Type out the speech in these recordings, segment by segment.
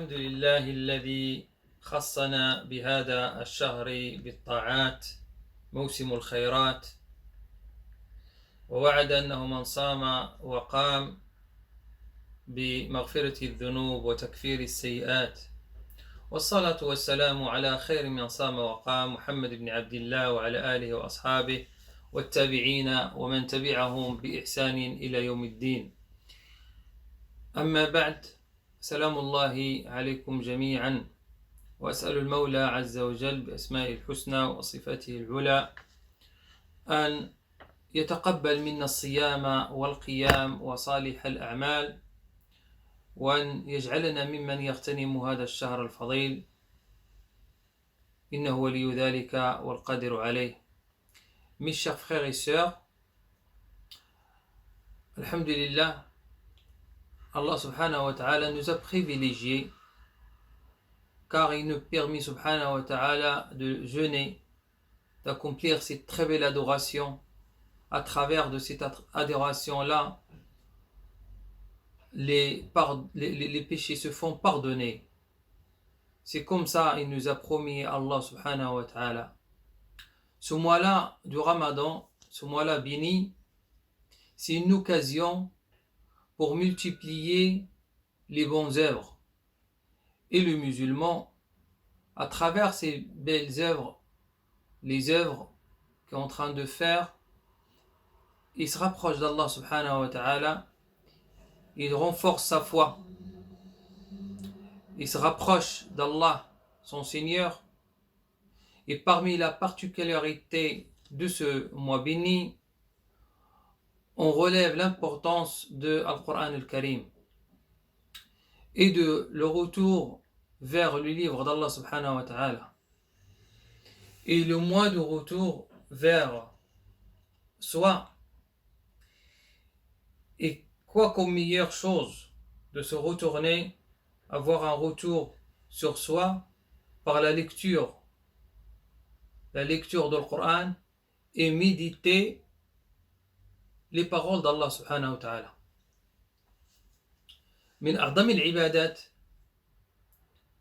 الحمد لله الذي خصنا بهذا الشهر بالطاعات موسم الخيرات، ووعد أنه من صام وقام بمغفرة الذنوب وتكفير السيئات، والصلاة والسلام على خير من صام وقام محمد بن عبد الله وعلى آله وأصحابه والتابعين ومن تبعهم بإحسان إلى يوم الدين. أما بعد، سلام الله عليكم جميعا، وأسأل المولى عز وجل بأسمائه الحسنى وصفاته العلى أن يتقبل منا الصيام والقيام وصالح الأعمال، وأن يجعلنا ممن يغتنم هذا الشهر الفضيل، إنه ولي ذلك والقادر عليه. Mes chers frères et sœurs, alhamdulillah, Allah subhanahu wa ta'ala nous a privilégiés car il nous permet subhanahu wa ta'ala de jeûner, d'accomplir cette très belle adoration. À travers de cette adoration-là, les péchés se font pardonner. C'est comme ça il nous a promis Allah subhanahu wa ta'ala. Ce mois-là du Ramadan, ce mois-là béni, c'est une occasion pour multiplier les bonnes œuvres. Et le musulman, à travers ces belles œuvres, les œuvres qu'il est en train de faire, il se rapproche d'Allah subhanahu wa ta'ala, il renforce sa foi, il se rapproche d'Allah, son Seigneur. Et parmi la particularité de ce mois béni, on relève l'importance de Al-Qur'an al-Karim et de le retour vers le livre d'Allah subhanahu wa ta'ala. Et le mois de retour vers soi. Et quoi comme meilleure chose de se retourner, avoir un retour sur soi par la lecture du Coran et méditer les paroles d'Allah subhanahu wa ta'ala. من أعظم العبادات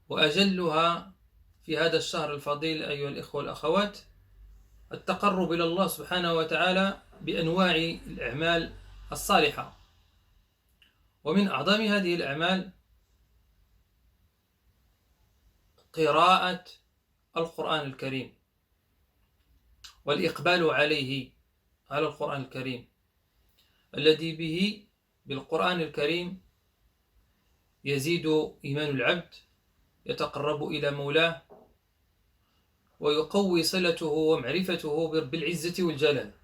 وأجلها في هذا الشهر الفضيل أيها الإخوة والأخوات التقرب إلى الله سبحانه وتعالى بأنواع الأعمال الصالحة. ومن أعظم هذه الأعمال قراءة القرآن الكريم والإقبال عليه، على القرآن الكريم الذي به بالقرآن الكريم يزيد إيمان العبد، يتقرب إلى مولاه، ويقوي صلته ومعرفته برب العزة والجلال،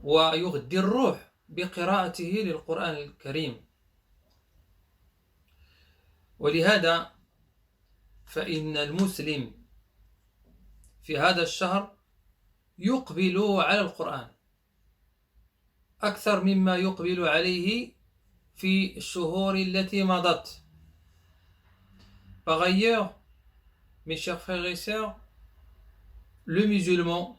ويغذي الروح بقراءته للقرآن الكريم. ولهذا فإن المسلم في هذا الشهر يقبل على القرآن أكثر مما يقبل عليه في الشهور التي مضت. Par ailleurs, mes chers frères et sœurs, le musulman,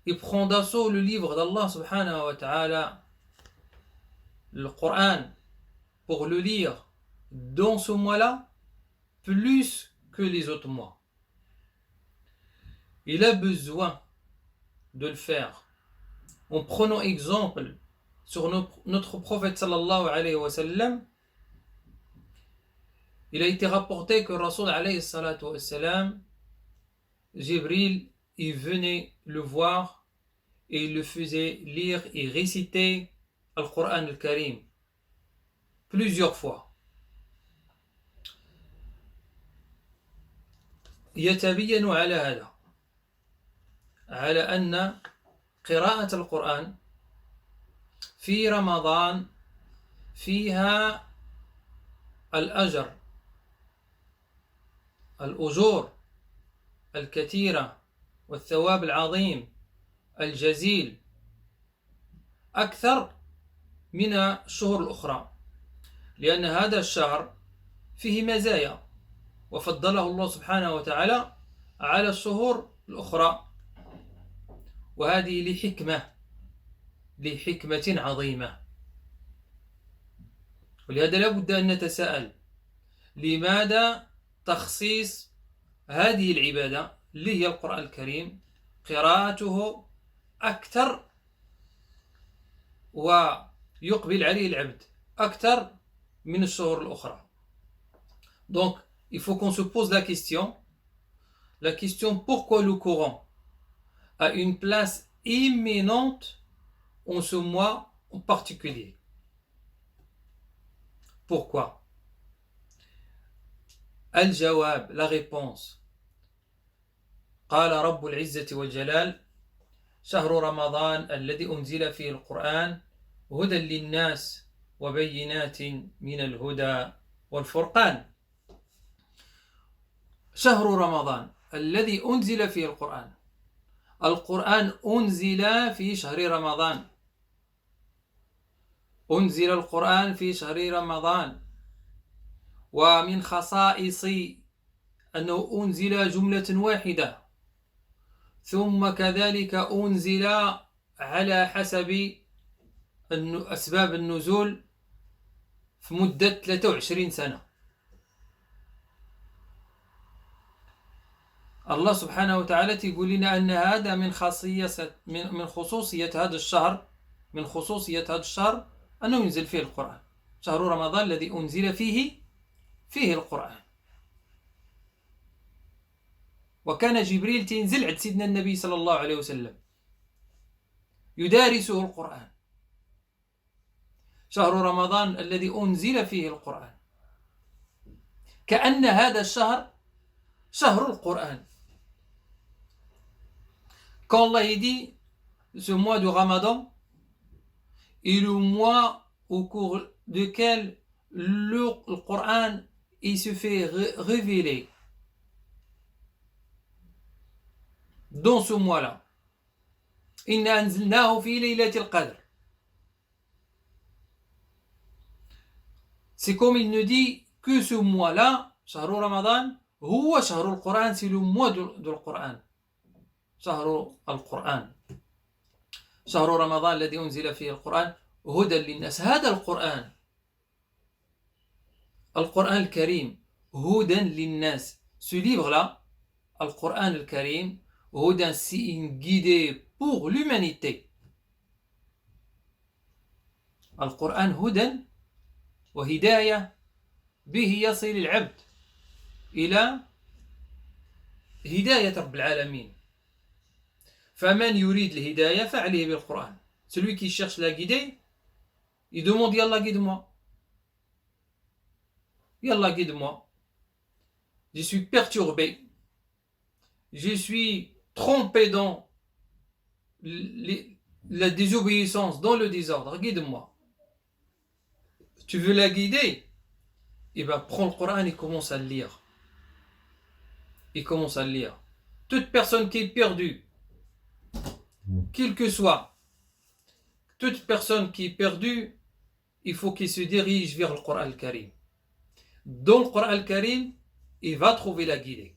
il prend d'assaut le livre d'Allah subhanahu wa ta'ala, le Coran, pour le lire dans ce mois-là plus que les autres mois. Il a besoin de le faire. En prenant exemple sur notre prophète sallallahu alayhi wa sallam, il a été rapporté que Rasul alayhi salatu wa sallam, Jibril, il venait le voir et il le faisait lire et réciter Al-Qur'an al-Karim plusieurs fois. يتبين على هذا على أن قراءة القرآن في رمضان فيها الأجور الكثيرة والثواب العظيم الجزيل أكثر من الشهور الأخرى، لأن هذا الشهر فيه مزايا وفضله الله سبحانه وتعالى على الشهور الأخرى، وهذه لحكمة عظيمة. ولهذا لا بد أن نتساءل لماذا تخصيص هذه العبادة اللي هي القرآن الكريم قراءته أكثر ويقبل عليه العبد أكثر من الشهور الأخرى. Donc, il faut qu'on se pose la question pourquoi le Coran a une place éminente en ce mois en particulier. Pourquoi? الجواب, la réponse. قال رب العزة والجلال شهر رمضان الذي أنزل فيه القرآن هدى للناس وبينات من الهدى والفرقان. شهر رمضان الذي أنزل فيه القرآن. القرآن أنزل في شهر رمضان. أنزل القرآن في شهر رمضان. ومن خصائص أنه أنزل جملة واحدة، ثم كذلك أنزل على حسب أسباب النزول في مدة 23 سنة. الله سبحانه وتعالى يقول لنا أن هذا من خصوصية هذا الشهر، من خصوصية هذا الشهر أنه ينزل فيه القرآن. شهر رمضان الذي أنزل فيه القرآن. وكان جبريل تنزل عند سيدنا النبي صلى الله عليه وسلم يدارسه القرآن. شهر رمضان الذي أنزل فيه القرآن، كأن هذا الشهر شهر القرآن. Quand Allah dit ce mois du Ramadan est le mois au cours duquel le Coran il se fait révéler. Dans ce mois-là, إنا أنزلناه في ليلة القدر. C'est comme il nous dit que ce mois-là, شهر رمضان هو شهر القرآن, c'est le mois de القرآن. شهر القرآن. شهر رمضان الذي أنزل فيه القرآن هدى للناس. هذا القرآن الكريم هدى للناس. Ce livre-là, القرآن الكريم هدى, c'est une guidée pour l'humanité. القرآن هدى وهداية به يصل العبد إلى هداية رب العالمين. فمن يريد الهداية فعليه بالقرآن. Celui qui cherche la guidée, il demande Yallah guide-moi. Yallah guide-moi. Je suis perturbé. Je suis trompé dans la désobéissance, dans le désordre. Guide-moi. Tu veux la guider? Eh bien, prends le Coran et commence à le lire. Il commence à le lire. Toute personne qui est perdue, quel que soit, toute personne qui est perdue, il faut qu'il se dirige vers le Coran al-Karim. Dans le Coran al-Karim, il va trouver la guidée.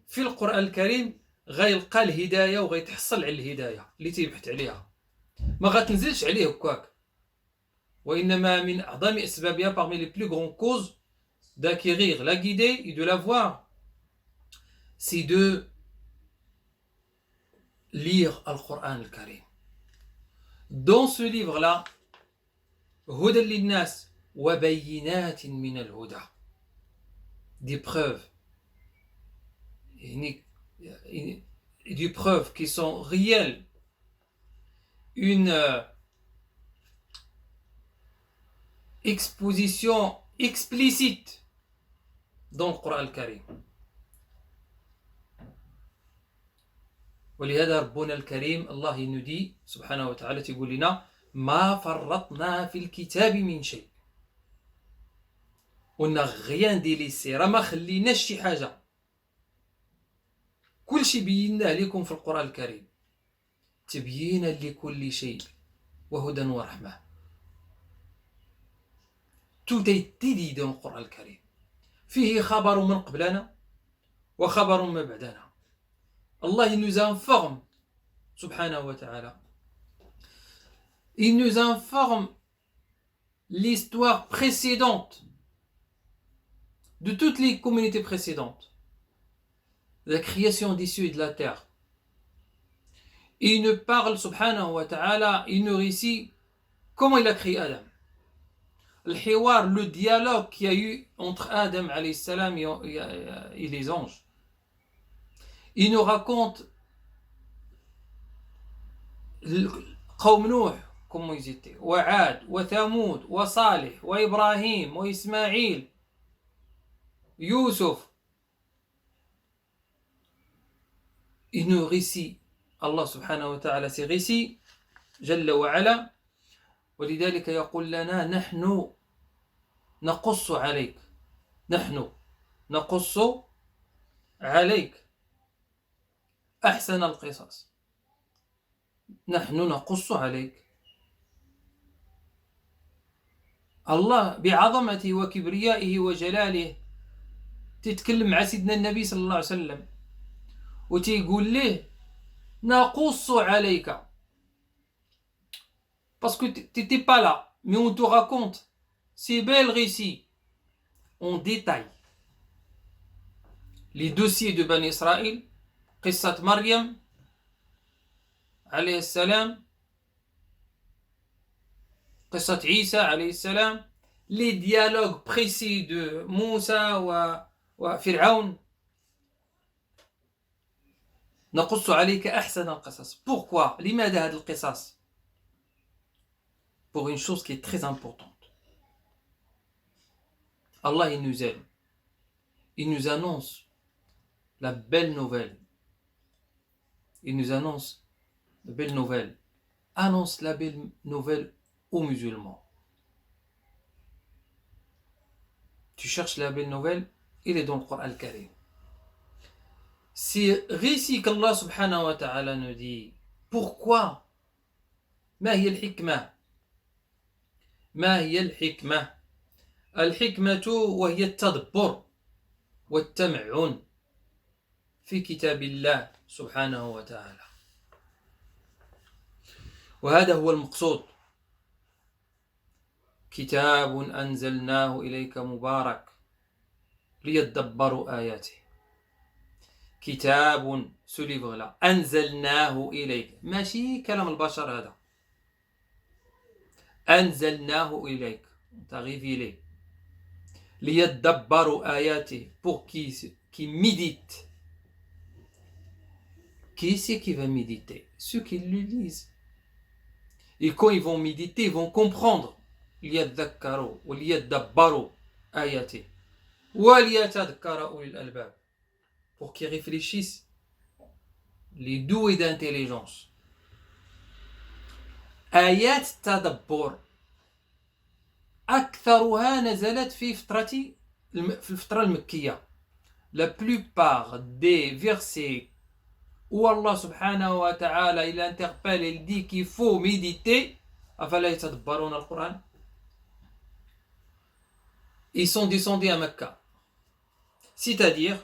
في القرآن الكريم غيلقى الهداية وغيتحصل على الهداية اللي تيبحث عليها. ما غتنزلش عليه هكاك. وإنما من أعظم أسبابها, parmi les plus grandes causes d'acquérir la guidée et de l'avoir, c'est de lire le Coran al-Karim. Dans ce livre-là, هدى للناس وبينات من الهدى, des preuves, des preuves qui sont réelles, une exposition explicite dans le Coran al-Karim. ولهذا ربنا الكريم الله ينودي سبحانه وتعالى تقول لنا ما فرطنا في الكتاب من شيء. on n'a rien délaissé, راه ما خليناش شي حاجة. كل شيء بيناه لكم في القرآن الكريم تبيينا لكل شيء وهدى ورحمة. tout a été dit dans le Coran الكريم. فيه خبر من قبلنا وخبر من بعدنا. Allah il nous informe subhanahu wa ta'ala. Il nous informe l'histoire précédente de toutes les communautés précédentes, la création des cieux et de la terre. Et il nous parle, subhanahu wa ta'ala, il nous récit comment il a créé Adam. Le dialogue qu'il y a eu entre Adam alayhi salam et les anges. Il nous raconte قوم نوح comment ils étaient, وعاد وثمود وصالح وإبراهيم وإسماعيل يوسف. Il nous récit Allah subhanahu wa ta'ala ces récits جل وعلا. ولذلك يقول لنا نحن نقص عليك أحسن القصص. نحن نقص عليك. الله بعظمته وكبريائه وجلاله تتكلم مع سيدنا النبي صلى الله عليه وسلم وتيقول له نقص عليك parce que t'étais pas là, mais on te raconte ces belles récits en détail. Les dossiers de Bani Israël, قصة مريم عليه السلام, قصة عيسى عليه السلام, les dialogues précis de Moussa وفرعون. نقص عليك أحسن القصص. Pourquoi? لماذا هذا القصص? Pour une chose qui est très importante. Allah, il nous aime. Il nous annonce la belle nouvelle. Il nous annonce la belle nouvelle. Annonce la belle nouvelle aux musulmans. Tu cherches la belle nouvelle, il est dans le Coran al-Karim. C'est récit qu'Allah subhanahu wa ta'ala nous dit. Pourquoi? ما هي الحكمة؟ ما هي الحكمة؟ الحكمة وهي التدبر والتمعن في كتاب الله سبحانه وتعالى. وهذا هو المقصود. كتاب أنزلناه إليك مبارك ليدبروا آياته. كتاب ce livre là أنزلناه إليك ماشي كلام البشر هذا. أنزلناه إليك t'as révélé ليدبروا آياته pour qui médite. Qui c'est qui va méditer? Ceux qui le lisent. Et quand ils vont méditer, ils vont comprendre. ليذكروا وليدبروا آياته وليتذكر أولي الألباب. Pour qu'ils réfléchissent, les doués d'intelligence. آيات تدبر أكثرها نزلت في الفترة المكية. La plupart des versets où Allah subhanahu wa ta'ala il interpelle, il dit qu'il faut méditer, أفلا يتدبرون القرآن. Ils sont descendus à Mecca. C'est-à-dire,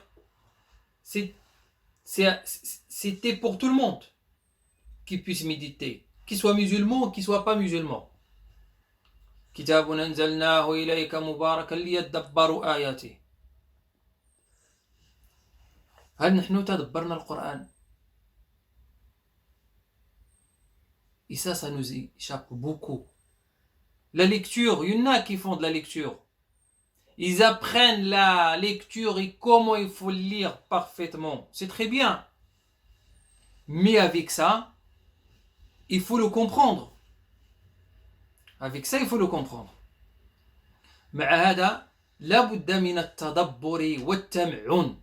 c'était pour tout le monde qui puisse méditer, qu'il soit musulman ou qu'il soit pas musulman. كتاب أنزلناه إليك مباركا ليدبروا آياته. هل نحن تدبرنا القرآن؟ Et ça nous échappe beaucoup. La lecture, il y en a qui font de la lecture. Ils apprennent la lecture et comment il faut lire parfaitement. C'est très bien. Mais avec ça, il faut le comprendre. Avec ça, il faut le comprendre. مع هذا لابد من التدبر والتمعن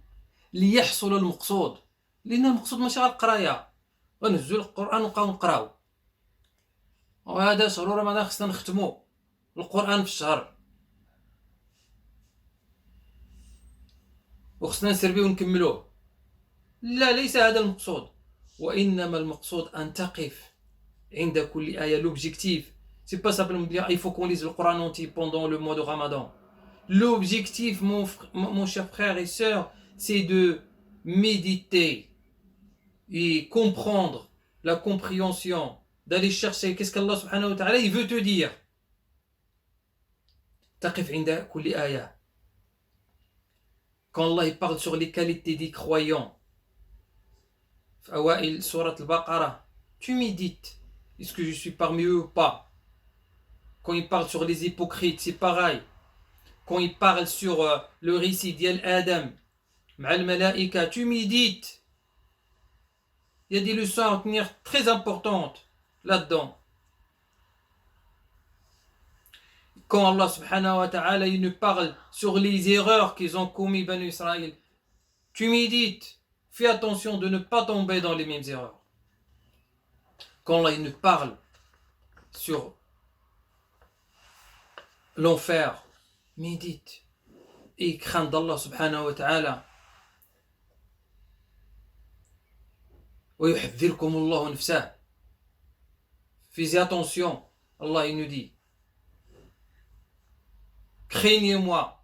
ليحصل المقصود. لأن المقصود ماشي غير القراية. غنهزوا القرآن ونبقاو نقراو. وهذا شهر رمضان خصنا نختمو القرآن في الشهر. وخصنا نسربيه ونكملوه. لا، ليس هذا المقصود. وإنما المقصود أن تقف عند كل آية. L'objectif, c'est pas simplement dire il faut qu'on lise le Coran entier pendant le mois de Ramadan. L'objectif, mon cher frère et sœur, c'est de méditer et comprendre la compréhension, d'aller chercher qu'est-ce qu'Allah subhanahu wa ta'ala il veut te dire. تقف عند كل آية. Quand Allah parle sur les qualités des croyants, في أوائل سورة البقرة, tu médites. Est-ce que je suis parmi eux ou pas? Quand il parle sur les hypocrites, c'est pareil. Quand il parle sur le récit d'Adam, مع الملائكة, tu médites. Il y a des leçons à retenir très importantes là-dedans. Quand Allah subhanahu wa ta'ala il nous parle sur les erreurs qu'ils ont commis Banu Israël, tu médites, fais attention de ne pas tomber dans les mêmes erreurs. Quand Allah il nous parle sur l'enfer, médite et crains d'Allah subhanahu wa ta'ala. ويحذركم الله نفسه. Fais attention, Allah il nous dit. Craignez-moi.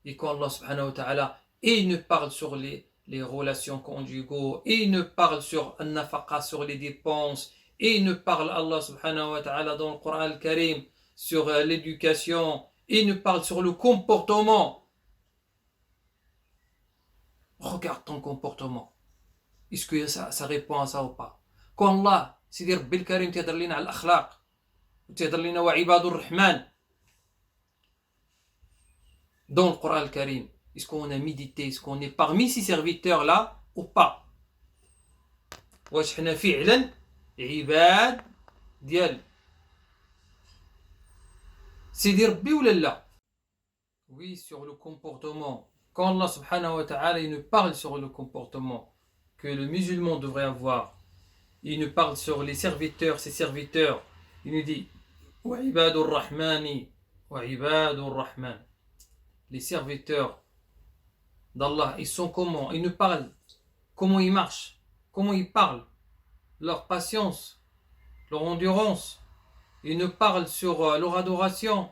Et quand Allah subhanahu wa ta'ala il nous parle sur les relations conjugaux, il nous parle sur an-nafaqa, sur les dépenses, il nous parle Allah subhanahu wa ta'ala dans le Coran al-Karim sur l'éducation, il nous parle sur le comportement. Regarde ton comportement. Est-ce que ça répond à ça ou pas? Quand Allah, Sidi Rabbi al-Karim تهدر لنا على الأخلاق وتهدر لنا وعباد الرحمن dans le Coran al-Karim, est-ce qu'on a médité, est-ce qu'on est parmi ces serviteurs là ou pas? واش حنا فعلا عباد ديال سيدي ربي ولا لا? Oui, sur le comportement. Quand Allah subhanahu wa ta'ala il nous parle sur le comportement que le musulman devrait avoir, il nous parle sur les serviteurs, ses serviteurs, il nous dit وعباد الرحمن وعباد الرحمن. Les serviteurs d'Allah, ils sont comment? Ils nous parlent comment ils marchent, comment ils parlent, leur patience, leur endurance. Ils nous parlent sur leur adoration.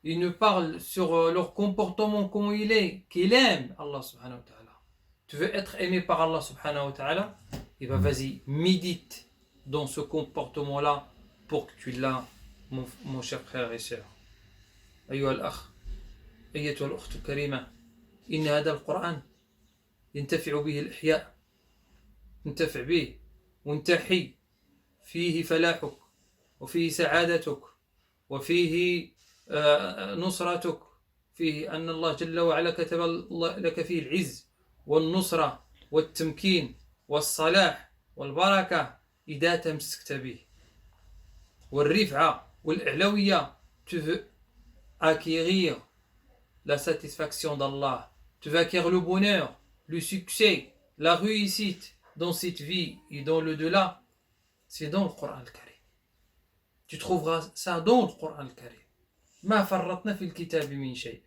Ils nous parlent sur leur comportement, comment il est, qu'il aime Allah subhanahu wa ta'ala. Tu veux être aimé par Allah subhanahu wa ta'ala? Et bien vas-y, médite dans ce comportement-là pour que tu l'as, mon cher frère et sœur. أيها الأخ أيتها الأخت الكريمة إن هذا القرآن ينتفع به الأحياء انتفع به وانتحي فيه فلاحك وفيه سعادتك وفيه نصرتك فيه أن الله جل وعلا كتب لك فيه العز والنصرة والتمكين والصلاح والبركة إذا تمسكت به والرفعة والأعلوية. Tu veux acquérir la satisfaction d'Allah, tu veux acquérir le bonheur, le succès, la réussite dans cette vie et dans le delà, c'est dans le Coran al-Karim. Tu trouveras ça dans le Coran al-Karim. ما فرطنا في الكتاب من شيء.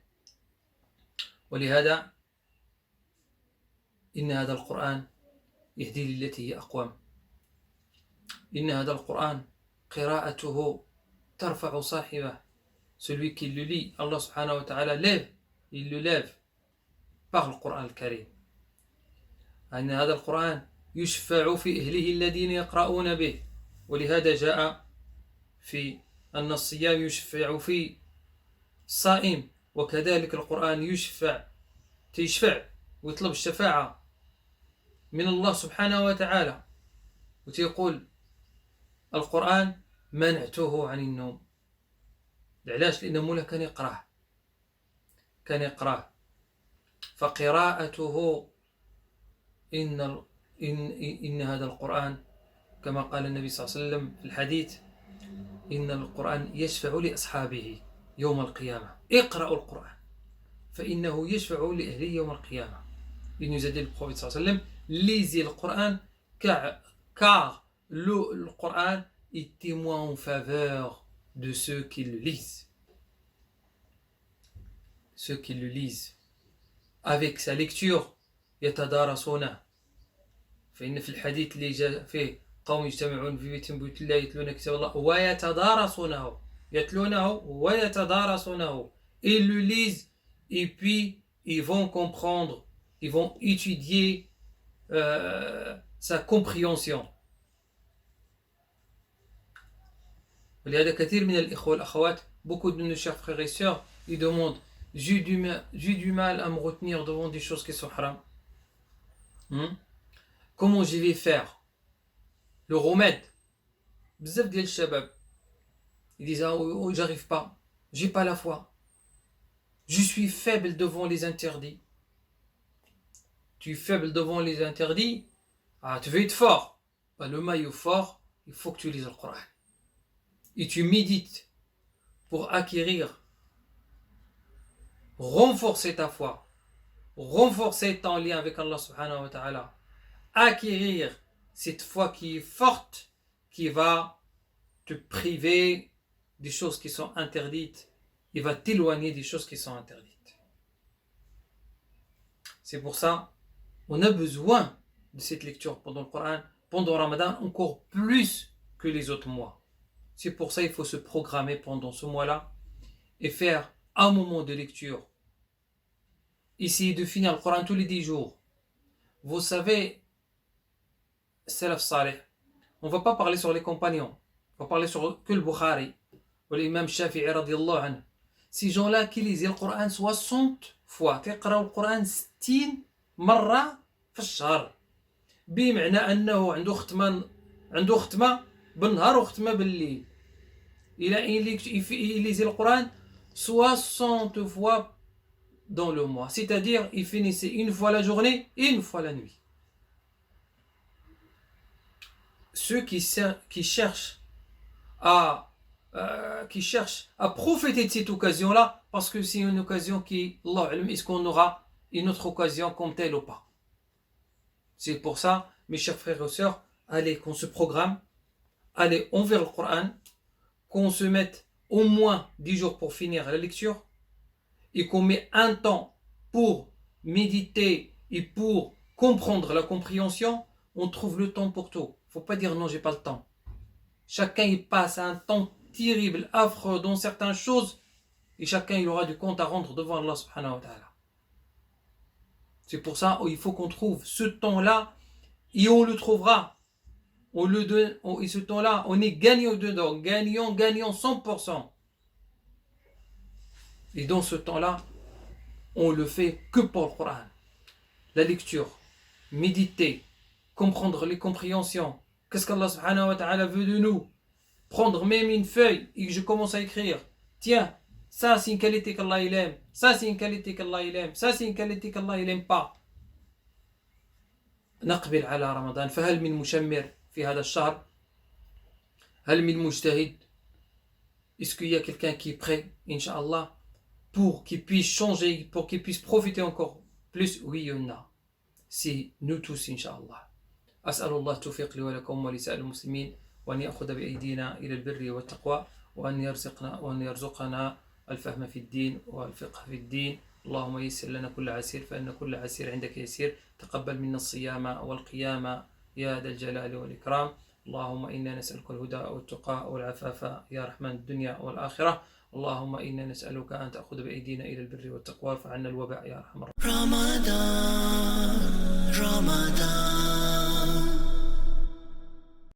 ولهذا إن هذا القرآن يهدي للتي هي أقوم. إن هذا القرآن قراءته ترفع صاحبه. Celui qui le lit, Allah subhanahu wa ta'ala lève, il le lève par le Coran al-Karim. أن هذا القرآن يشفع في أهله الذين يقرؤون به. ولهذا جاء في أن الصيام يشفع في الصائم وكذلك القرآن تشفع ويطلب الشفاعة من الله سبحانه وتعالى وتقول القرآن منعته عن النوم. علاش؟ لأن مولا كان يقراه فقراءته إن هذا القرآن كما قال النبي صلى الله عليه وسلم في الحديث إن القرآن يشفع لأصحابه يوم القيامة. اقرأوا القرآن فإنه يشفع لأهله يوم القيامة. Il nous a dit le prophète صلى الله عليه وسلم lisez le Coran car le Coran est témoin en faveur de ceux qui le lisent. Ceux qui le lisent avec sa lecture يتدارسونه. فإن في الحديث اللي جاء فيه قوم يجتمعون في بيت الله يتلون كتاب الله ويتدارسونه يتلونه ويتدارسونه. Ils le lisent et puis ils vont comprendre, ils vont étudier sa compréhension. ولهذا كثير من الإخوة والأخوات beaucoup de nos chers frères et sœurs, ils demandent j'ai du mal à me retenir devant des choses qui sont haram. Comment j'y vais faire? Le remède. Bzaf ديال الشباب. Ils disent oh, j'arrive pas, j'ai pas la foi. Je suis faible devant les interdits. Tu es faible devant les interdits. Ah, tu veux être fort. Bah, le maillot fort, il faut que tu lises le Coran. Et tu médites pour acquérir, renforcer ta foi, renforcer ton lien avec Allah subhanahu wa ta'ala, acquérir cette foi qui est forte, qui va te priver des choses qui sont interdites, il va t'éloigner des choses qui sont interdites. C'est pour ça on a besoin de cette lecture pendant le Coran, pendant Ramadan, encore plus que les autres mois. C'est pour ça qu'il faut se programmer pendant ce mois-là et faire un moment de lecture. Essayer de finir le Coran tous les 10 jours. Vous savez, Salaf Saleh, on ne va pas parler sur les compagnons, on va parler sur que le Bukhari ou l'imam Shafi'i radiallahu anhu. Ces gens-là qui lisaient le Coran 60 fois, تقرأوا القرآن 60 مرة في الشهر، بمعنى أنه عنده ختمة بالنهار وختمة بالليل. Il lisait le Coran 60 fois dans le mois, c'est-à-dire il finissait une fois la journée et une fois la nuit. Ceux qui cherchent à profiter de cette occasion-là, parce que c'est une occasion qui, Allah alam, est-ce qu'on aura une autre occasion comme telle ou pas. C'est pour ça, mes chers frères et sœurs, allez qu'on se programme, allez envers le Coran, qu'on se mette au moins 10 jours pour finir la lecture, et qu'on met un temps pour méditer et pour comprendre la compréhension, on trouve le temps pour tout. Il ne faut pas dire non, j'ai pas le temps. Chacun il passe un temps terrible, affreux dans certaines choses, et chacun il aura du compte à rendre devant Allah subhanahu wa ta'ala. C'est pour ça qu'il faut qu'on trouve ce temps-là, et on le trouvera. Et ce temps-là, on est gagnant dedans, gagnant 100%. Et dans ce temps-là, on le fait que pour le Coran. La lecture, méditer, comprendre les compréhensions. Qu'est-ce qu'Allah subhanahu wa ta'ala veut de nous? Prendre même une feuille et que je commence à écrire. Tiens, ça c'est une qualité qu'Allah il aime. Ça c'est une qualité qu'Allah il aime. Ça c'est une qualité qu'Allah il aime pas. نقبل على رمضان فهل من مشمر في هذا الشهر؟ هل من مجتهد؟ Est-ce qu'il y a quelqu'un qui est prêt, Inch'Allah, pour qu'il puisse changer, pour qu'il puisse profiter encore plus? Oui, il y en a. C'est nous tous, Inch'Allah. أسأل الله التوفيق لي ولكم ولسائر المسلمين وأن يأخذ بأيدينا إلى البر والتقوى وأن يرزقنا الفهم في الدين والفقه في الدين. اللهم يسر لنا كل عسير فإن كل عسير عندك يسير. تقبل منا الصيام والقيام يا ذا الجلال والإكرام. اللهم إنا نسألك الهدى والتقى والعفاف يا رحمن الدنيا والآخرة. اللهم إنا نسألك أن تأخذ بأيدينا إلى البر والتقوى فعنا الوباء يا أرحم الراحمين. رمضان